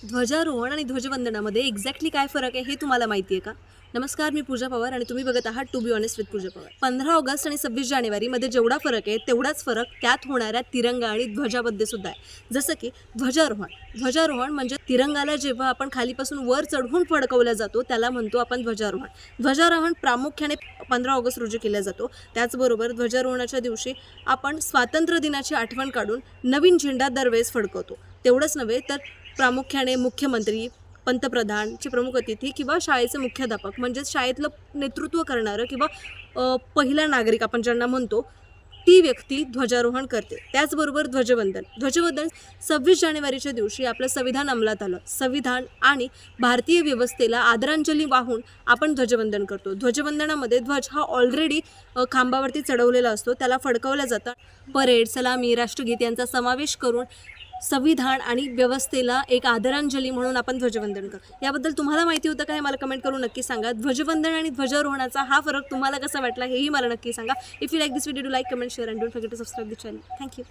ध्वजारोहण आणि ध्वजवंदनामध्ये एक्झॅक्टली काय फरक आहे हे तुम्हाला माहिती आहे का? नमस्कार, मी पूजा पवार आणि तुम्ही बघत आहात to be honest with Pooja Pawar. 15 August आणि 26 जानेवारीमध्ये जेवढा फरक आहे तेवढाच फरक त्यात होणाऱ्या तिरंगा आणि ध्वजामध्ये सुद्धा आहे. जसं की ध्वजारोहण म्हणजे तिरंगाला जेव्हा आपण खालीपासून वर चढवून फडकवला जातो त्याला म्हणतो आपण ध्वजारोहण प्रामुख्याने 15 ऑगस्ट रोजी केला जातो. त्याचबरोबर ध्वजारोहणाच्या दिवशी आपण स्वातंत्र्य दिनाची आठवण काढून नवीन झेंडा दरवेळेस फडकवतो. तेवढंच नव्हे तर प्रामुख्याने मुख्यमंत्री, पंतप्रधानचे प्रमुख अतिथी किंवा शाळेचे मुख्याध्यापक म्हणजेच शाळेतलं नेतृत्व करणारं किंवा पहिला नागरिक आपण ज्यांना म्हणतो ती व्यक्ती ध्वजारोहण करते. त्याचबरोबर ध्वजवंदन 26 जानेवारीच्या दिवशी आपलं संविधान अंमलात आलं. संविधान आणि भारतीय व्यवस्थेला आदरांजली वाहून आपण ध्वजवंदन करतो. ध्वजवंदनामध्ये ध्वज हा ऑलरेडी खांबावरती चढवलेला असतो, त्याला फडकवलं जातं. परेड, सलामी, राष्ट्रगीत यांचा समावेश करून संविधान आणि व्यवस्थेला एक आदरांजली म्हणून आपण ध्वजवंदन करतो. याबद्दल तुम्हाला माहिती होतं का हे मला कमेंट करून नक्की सांगा. ध्वजवंदन आणि ध्वजारोहणाचा हा फरक तुम्हाला कसा वाटला हेही मला नक्की सांगा. If you like this video, like, comment, share and don't forget to subscribe the channel. Thank you.